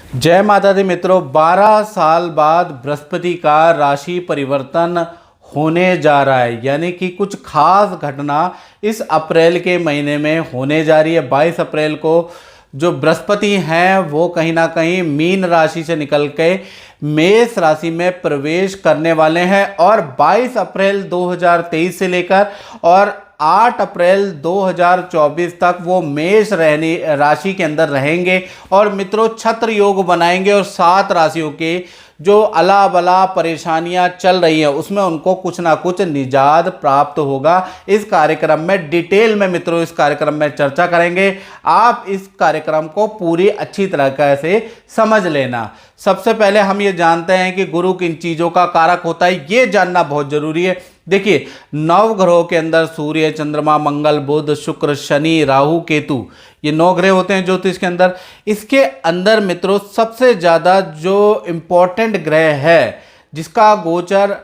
जय माता दी मित्रों, 12 साल बाद बृहस्पति का राशि परिवर्तन होने जा रहा है। यानी कि कुछ खास घटना इस अप्रैल के महीने में होने जा रही है। 22 अप्रैल को जो बृहस्पति हैं वो कहीं ना कहीं मीन राशि से निकल के मेष राशि में प्रवेश करने वाले हैं और 22 अप्रैल 2023 से लेकर और 8 अप्रैल 2024 तक वो मेष राशि के अंदर रहेंगे और मित्रों छत्र योग बनाएंगे और 7 राशियों के जो अला बला परेशानियां चल रही हैं उसमें उनको कुछ ना कुछ निजात प्राप्त होगा। इस कार्यक्रम में डिटेल में मित्रों इस कार्यक्रम में चर्चा करेंगे। आप इस कार्यक्रम को पूरी अच्छी तरह से समझ लेना। सबसे पहले हम ये जानते हैं कि गुरु किन चीज़ों का कारक होता है, ये जानना बहुत जरूरी है। देखिए, नव ग्रहों के अंदर सूर्य, चंद्रमा, मंगल, बुध, शुक्र, शनि, राहु, केतु, ये 9 ग्रह होते हैं ज्योतिष के अंदर। इसके अंदर मित्रों सबसे ज़्यादा जो इम्पोर्टेंट ग्रह है जिसका गोचर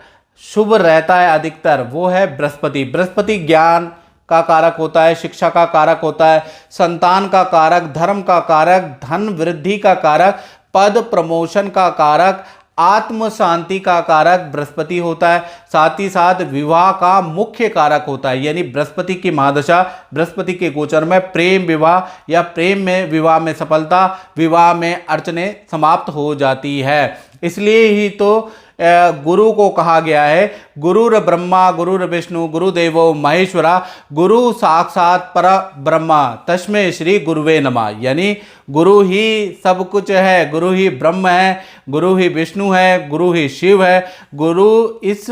शुभ रहता है अधिकतर, वो है बृहस्पति। बृहस्पति ज्ञान का कारक होता है, शिक्षा का कारक होता है, संतान का कारक, धर्म का कारक, धन वृद्धि का कारक, पद प्रमोशन का कारक, आत्म शांति का कारक बृहस्पति होता है। साथ ही साथ विवाह का मुख्य कारक होता है। यानी बृहस्पति की महादशा, बृहस्पति के गोचर में प्रेम विवाह या प्रेम में विवाह में सफलता, विवाह में अड़चने समाप्त हो जाती है। इसलिए ही तो गुरु को कहा गया है गुरुर ब्रह्मा गुरुर विष्णु गुरुदेवो महेश्वरा गुरु साक्षात पर ब्रह्मा तस्मै श्री गुरुवे नमः। यानी गुरु ही सब कुछ है, गुरु ही ब्रह्म है, गुरु ही विष्णु है, गुरु ही शिव है। गुरु इस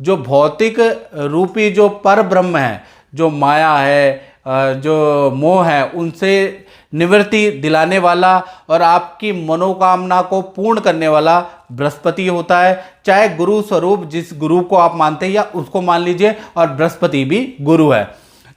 जो भौतिक रूपी जो पर ब्रह्म है, जो माया है, जो मोह है, उनसे निवृत्ति दिलाने वाला और आपकी मनोकामना को पूर्ण करने वाला बृहस्पति होता है। चाहे गुरु स्वरूप जिस गुरु को आप मानते हैं या उसको मान लीजिए, और बृहस्पति भी गुरु है।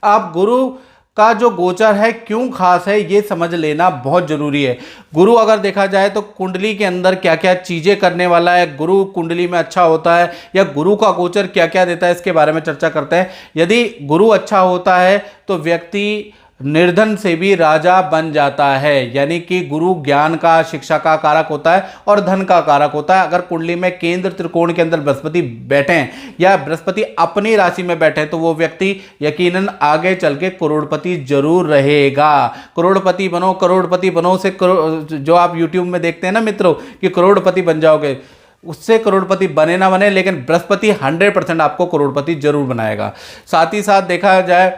आप गुरु का जो गोचर है क्यों खास है ये समझ लेना बहुत जरूरी है। गुरु अगर देखा जाए तो कुंडली के अंदर क्या क्या चीजें करने वाला है, गुरु कुंडली में अच्छा होता है या गुरु का गोचर क्या क्या देता है, इसके बारे में चर्चा करते हैं। यदि गुरु अच्छा होता है तो व्यक्ति निर्धन से भी राजा बन जाता है। यानी कि गुरु ज्ञान का, शिक्षा का कारक होता है और धन का कारक होता है। अगर कुंडली में केंद्र त्रिकोण के अंदर बृहस्पति बैठे हैं या बृहस्पति अपनी राशि में बैठे हैं तो वो व्यक्ति यकीनन आगे चल के करोड़पति जरूर रहेगा। करोड़पति बनो, करोड़पति बनो से जो आप यूट्यूब में देखते हैं ना मित्रों कि करोड़पति बन जाओगे, उससे करोड़पति बने ना बने लेकिन बृहस्पति 100% आपको करोड़पति जरूर बनाएगा। साथ ही साथ देखा जाए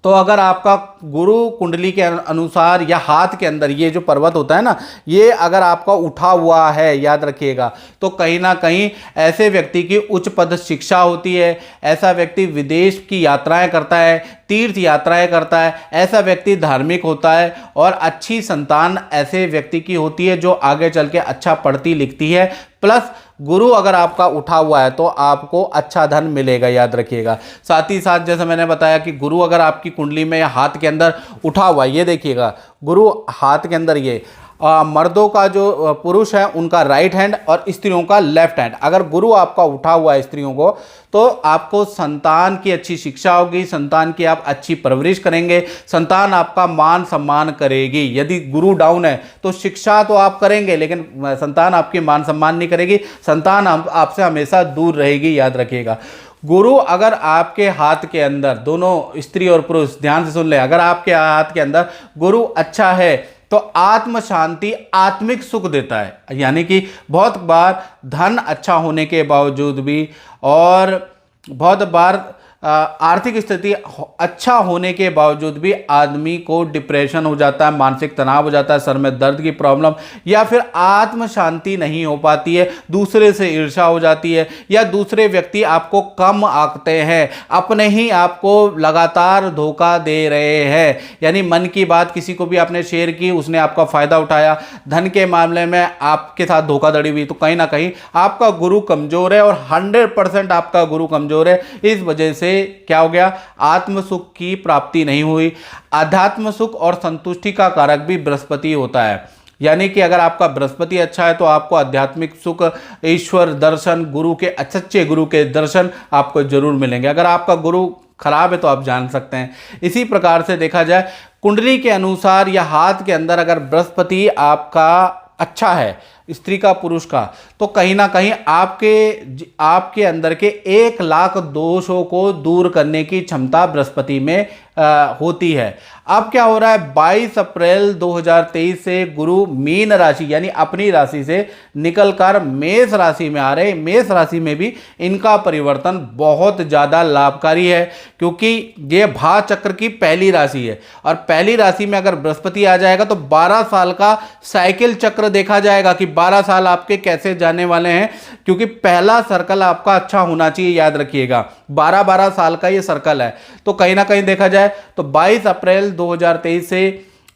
तो अगर आपका गुरु कुंडली के अनुसार या हाथ के अंदर ये जो पर्वत होता है ना, ये अगर आपका उठा हुआ है, याद रखिएगा, तो कहीं ना कहीं ऐसे व्यक्ति की उच्च पद शिक्षा होती है, ऐसा व्यक्ति विदेश की यात्राएं करता है, तीर्थ यात्राएं करता है, ऐसा व्यक्ति धार्मिक होता है और अच्छी संतान ऐसे व्यक्ति की होती है जो आगे चल के अच्छा पढ़ती लिखती है। प्लस गुरु अगर आपका उठा हुआ है तो आपको अच्छा धन मिलेगा, याद रखिएगा। साथ ही साथ जैसे मैंने बताया कि गुरु अगर आपकी कुंडली में या हाथ के अंदर उठा हुआ है, ये देखिएगा गुरु हाथ के अंदर, ये मर्दों का जो पुरुष है उनका राइट हैंड और स्त्रियों का लेफ्ट हैंड, अगर गुरु आपका उठा हुआ है स्त्रियों को तो आपको संतान की अच्छी शिक्षा होगी, संतान की आप अच्छी परवरिश करेंगे, संतान आपका मान सम्मान करेगी। यदि गुरु डाउन है तो शिक्षा तो आप करेंगे लेकिन संतान आपकी मान सम्मान नहीं करेगी, संतान आपसे हमेशा दूर रहेगी, याद रखिएगा। गुरु अगर आपके हाथ के अंदर, दोनों स्त्री और पुरुष ध्यान से सुन ले, अगर आपके हाथ के अंदर गुरु अच्छा है तो आत्म शांति, आत्मिक सुख देता है। यानी कि बहुत बार धन अच्छा होने के बावजूद भी और बहुत बार आर्थिक स्थिति अच्छा होने के बावजूद भी आदमी को डिप्रेशन हो जाता है, मानसिक तनाव हो जाता है, सर में दर्द की प्रॉब्लम, या फिर आत्म शांति नहीं हो पाती है, दूसरे से ईर्ष्या हो जाती है या दूसरे व्यक्ति आपको कम आंकते हैं, अपने ही आपको लगातार धोखा दे रहे हैं। यानी मन की बात किसी को भी आपने शेयर की, उसने आपका फायदा उठाया, धन के मामले में आपके साथ धोखाधड़ी हुई, तो कहीं ना कहीं आपका गुरु कमजोर है और 100% आपका गुरु कमजोर है। इस वजह से क्या हो गया, आत्म सुख की प्राप्ति नहीं हुई। आध्यात्म सुख और संतुष्टि का कारक भी बृहस्पति होता है। यानी कि अगर आपका बृहस्पति अच्छा है तो आपको आध्यात्मिक सुख, ईश्वर दर्शन, गुरु के, सच्चे गुरु के दर्शन आपको जरूर मिलेंगे। अगर आपका गुरु खराब है तो आप जान सकते हैं। इसी प्रकार से देखा जाए कुंडली के अनुसार या हाथ के अंदर अगर बृहस्पति आपका अच्छा है, स्त्री का पुरुष का, तो कहीं ना कहीं आपके अंदर के 1,00,000 दोषों को दूर करने की क्षमता बृहस्पति में होती है। अब क्या हो रहा है, 22 अप्रैल 2023 से गुरु मीन राशि यानी अपनी राशि से निकलकर मेष राशि में आ रहे। मेष राशि में भी इनका परिवर्तन बहुत ज़्यादा लाभकारी है, क्योंकि ये भा चक्र की पहली राशि है और पहली राशि में अगर बृहस्पति आ जाएगा तो 12 साल का साइकिल चक्र देखा जाएगा कि 12 साल आपके कैसे जाने वाले हैं, क्योंकि पहला सर्कल आपका अच्छा होना चाहिए, याद रखिएगा 12-12 साल का ये सर्कल है। तो कहीं ना कहीं देखा जाए तो 22 अप्रैल 2023 से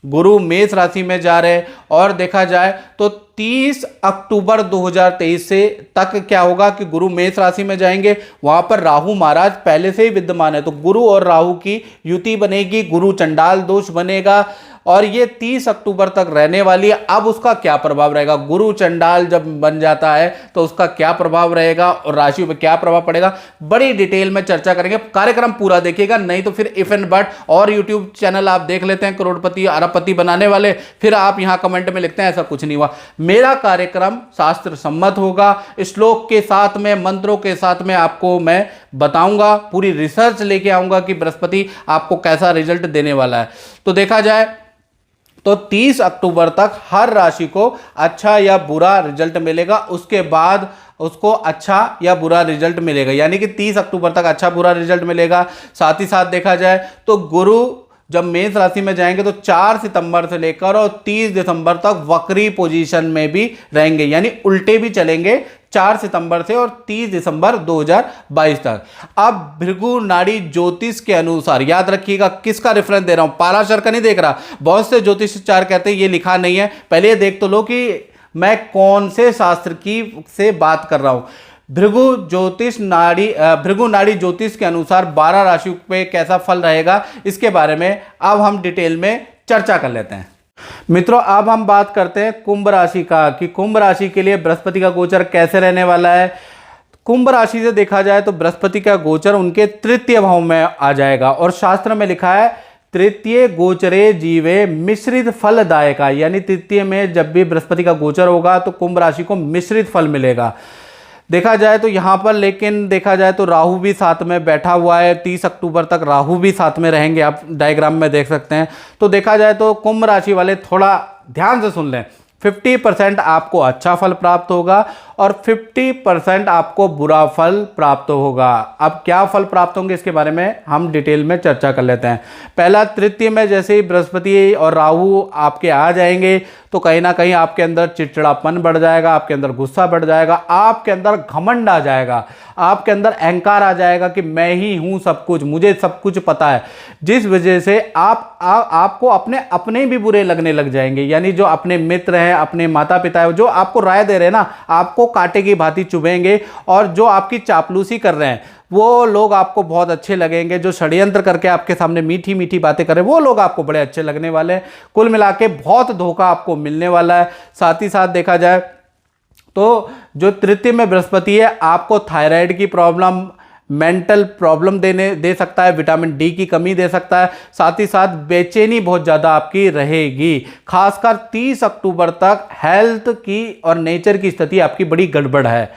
गुरु मेष राशि में जा रहे और देखा जाए तो 30 अक्टूबर 2023 से तक क्या होगा कि गुरु मेष राशि में जाएंगे, वहां पर राहु महाराज पहले से ही विद्यमान है, तो गुरु और राहु की युति बनेगी, गुरु चंडाल दोष बनेगा और ये 30 अक्टूबर तक रहने वाली है। अब उसका क्या प्रभाव रहेगा, गुरु चंडाल जब बन जाता है तो उसका क्या प्रभाव रहेगा और राशि पर क्या प्रभाव पड़ेगा, बड़ी डिटेल में चर्चा करेंगे। कार्यक्रम पूरा देखिएगा, नहीं तो फिर इफ एंड बट और यूट्यूब चैनल आप देख लेते हैं करोड़पति अरबपति बनाने वाले, फिर आप यहां कमेंट में लिखते हैं ऐसा कुछ नहीं हुआ। मेरा कार्यक्रम शास्त्र सम्मत होगा, श्लोक के साथ में, मंत्रों के साथ में आपको मैं बताऊंगा, पूरी रिसर्च लेके आऊंगा कि बृहस्पति आपको कैसा रिजल्ट देने वाला है। तो देखा जाए तो 30 अक्टूबर तक हर राशि को अच्छा या बुरा रिजल्ट मिलेगा, उसके बाद उसको अच्छा या बुरा रिजल्ट मिलेगा, यानी कि 30 अक्टूबर तक अच्छा बुरा रिजल्ट मिलेगा। साथ ही साथ देखा जाए तो गुरु जब मेष राशि में जाएंगे तो 4 सितंबर से लेकर और 30 दिसंबर तक वक्री पोजीशन में भी रहेंगे, यानी उल्टे भी चलेंगे 4 सितंबर से और 30 दिसंबर 2022 तक। अब भृगु नाड़ी ज्योतिष के अनुसार, याद रखिएगा किसका रेफरेंस दे रहा हूं, पाराशर का नहीं देख रहा, बहुत से ज्योतिषाचार कहते हैं ये लिखा नहीं है, पहले ये देख तो लो कि मैं कौन से शास्त्र की से बात कर रहा हूं। भृगु नाड़ी ज्योतिष के अनुसार 12 राशियों पे कैसा फल रहेगा, इसके बारे में अब हम डिटेल में चर्चा कर लेते हैं। मित्रों, अब हम बात करते हैं कुंभ राशि का कि कुंभ राशि के लिए बृहस्पति का गोचर कैसे रहने वाला है। कुंभ राशि से देखा जाए तो बृहस्पति का गोचर उनके तृतीय भाव में आ जाएगा और शास्त्र में लिखा है तृतीय गोचरे जीवे मिश्रित फलदायका, यानी तृतीय में जब भी बृहस्पति का गोचर होगा तो कुंभ राशि को मिश्रित फल मिलेगा। देखा जाए तो यहाँ पर लेकिन देखा जाए तो राहु भी साथ में बैठा हुआ है, 30 अक्टूबर तक राहु भी साथ में रहेंगे, आप डायग्राम में देख सकते हैं। तो देखा जाए तो कुंभ राशि वाले थोड़ा ध्यान से सुन लें, 50% आपको अच्छा फल प्राप्त होगा और 50% आपको बुरा फल प्राप्त होगा। अब क्या फल प्राप्त होंगे इसके बारे में हम डिटेल में चर्चा कर लेते हैं। पहला, तृतीय में जैसे ही बृहस्पति और राहु आपके आ जाएंगे तो कहीं ना कहीं आपके अंदर चिड़चिड़ापन बढ़ जाएगा, आपके अंदर गुस्सा बढ़ जाएगा, आपके अंदर घमंड आ जाएगा, आपके अंदर अहंकार आ जाएगा कि मैं ही हूं सब कुछ, मुझे सब कुछ पता है, जिस वजह से आपको अपने भी बुरे लगने लग जाएंगे। यानी जो अपने मित्र हैं, अपने माता पिता है, जो आपको राय दे रहे हैं ना, आपको कांटे की भांति चुभेंगे और जो आपकी चापलूसी कर रहे हैं वो लोग आपको बहुत अच्छे लगेंगे। जो षड्यंत्र करके आपके सामने मीठी मीठी बातें करें वो लोग आपको बड़े अच्छे लगने वाले हैं। कुल मिला के बहुत धोखा आपको मिलने वाला है। साथ ही साथ देखा जाए तो जो तृतीय में बृहस्पति है आपको थायराइड की प्रॉब्लम, मेंटल प्रॉब्लम दे सकता है, विटामिन डी की कमी दे सकता है, साथ ही साथ बेचैनी बहुत ज़्यादा आपकी रहेगी। खासकर 30 अक्टूबर तक हेल्थ की और नेचर की स्थिति आपकी बड़ी गड़बड़ है।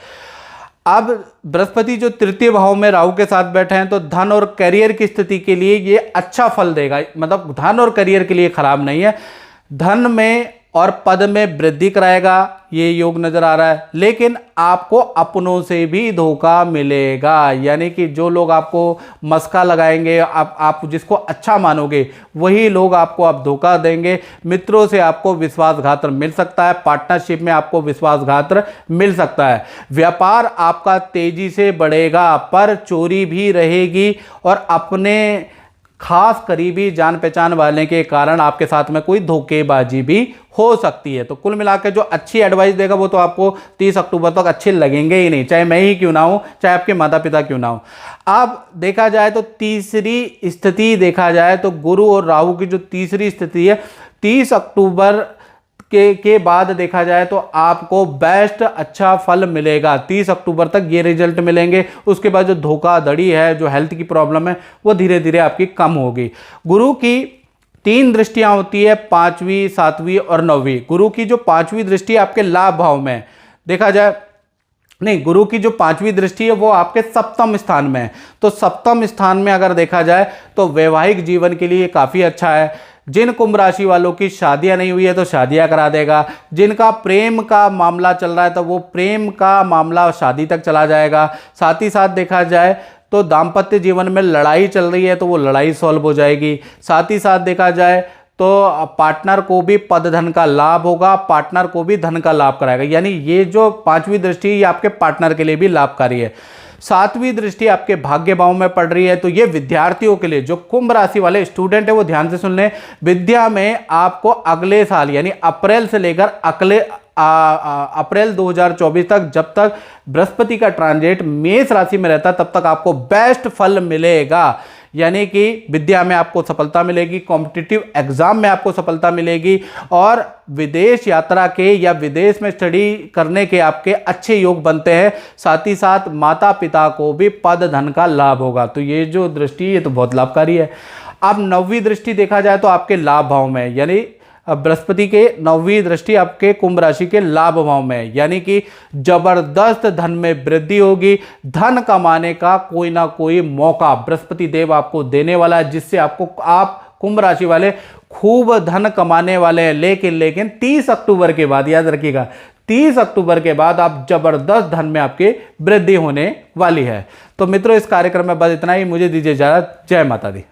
अब बृहस्पति जो तृतीय भाव में राहु के साथ बैठे हैं तो धन और करियर की स्थिति के लिए ये अच्छा फल देगा, मतलब धन और करियर के लिए खराब नहीं है। धन में और पद में वृद्धि कराएगा ये योग नजर आ रहा है, लेकिन आपको अपनों से भी धोखा मिलेगा। यानी कि जो लोग आपको मस्का लगाएंगे, आप जिसको अच्छा मानोगे वही लोग आपको अब धोखा देंगे। मित्रों से आपको विश्वासघात मिल सकता है, पार्टनरशिप में आपको विश्वासघात मिल सकता है। व्यापार आपका तेजी से बढ़ेगा पर चोरी भी रहेगी और अपने खास करीबी जान पहचान वाले के कारण आपके साथ में कोई धोखेबाजी भी हो सकती है। तो कुल मिलाकर जो अच्छी एडवाइस देगा वो तो आपको 30 अक्टूबर तक अच्छे लगेंगे ही नहीं, चाहे मैं ही क्यों ना हूं, चाहे आपके माता पिता क्यों ना हो। अब देखा जाए तो तीसरी स्थिति देखा जाए तो गुरु और राहु की जो तीसरी स्थिति है 30 अक्टूबर के बाद देखा जाए तो आपको बेस्ट अच्छा फल मिलेगा। 30 अक्टूबर तक ये रिजल्ट मिलेंगे। उसके बाद जो धोखाधड़ी है, जो हेल्थ की प्रॉब्लम है, वो धीरे धीरे आपकी कम होगी। गुरु की 3 दृष्टियां होती है, 5वीं, 7वीं और 9वीं। गुरु की जो 5वीं दृष्टि आपके लाभ भाव में देखा जाए, नहीं, गुरु की जो 5वीं दृष्टि है वो आपके सप्तम स्थान में है। तो सप्तम स्थान में अगर देखा जाए तो वैवाहिक जीवन के लिए काफ़ी अच्छा है। जिन कुंभ राशि वालों की शादियां नहीं हुई है तो शादियां करा देगा। जिनका प्रेम का मामला चल रहा है तो वो प्रेम का मामला शादी तक चला जाएगा। साथ ही साथ देखा जाए तो दाम्पत्य जीवन में लड़ाई चल रही है तो वो लड़ाई सॉल्व हो जाएगी। साथ ही साथ देखा जाए तो पार्टनर को भी पद धन का लाभ होगा, पार्टनर को भी धन का लाभ कराएगा। यानी ये जो 5वीं दृष्टि ये आपके पार्टनर के लिए भी लाभकारी है। 7वीं दृष्टि आपके भाग्य भाव में पड़ रही है, तो ये विद्यार्थियों के लिए, जो कुंभ राशि वाले स्टूडेंट है वो ध्यान से सुन लें। विद्या में आपको अगले साल यानी अप्रैल से लेकर अप्रैल 2024 तक, जब तक बृहस्पति का ट्रांजिट मेष राशि में रहता तब तक आपको बेस्ट फल मिलेगा। यानी कि विद्या में आपको सफलता मिलेगी, कॉम्पिटिटिव एग्जाम में आपको सफलता मिलेगी, और विदेश यात्रा के या विदेश में स्टडी करने के आपके अच्छे योग बनते हैं। साथ ही साथ माता पिता को भी पद धन का लाभ होगा। तो ये जो दृष्टि ये तो बहुत लाभकारी है। अब 9वीं दृष्टि देखा जाए तो आपके लाभ भाव में, यानी बृहस्पति के 9वीं दृष्टि आपके कुंभ राशि के लाभ भाव में, यानी कि जबरदस्त धन में वृद्धि होगी। धन कमाने का कोई ना कोई मौका बृहस्पति देव आपको देने वाला है, जिससे आप कुंभ राशि वाले खूब धन कमाने वाले हैं। लेकिन 30 अक्टूबर के बाद, याद रखिएगा, 30 अक्टूबर के बाद आप जबरदस्त धन में आपके वृद्धि होने वाली है। तो मित्रों, इस कार्यक्रम में बस इतना ही। मुझे दीजिए इजाजत। जय माता दी।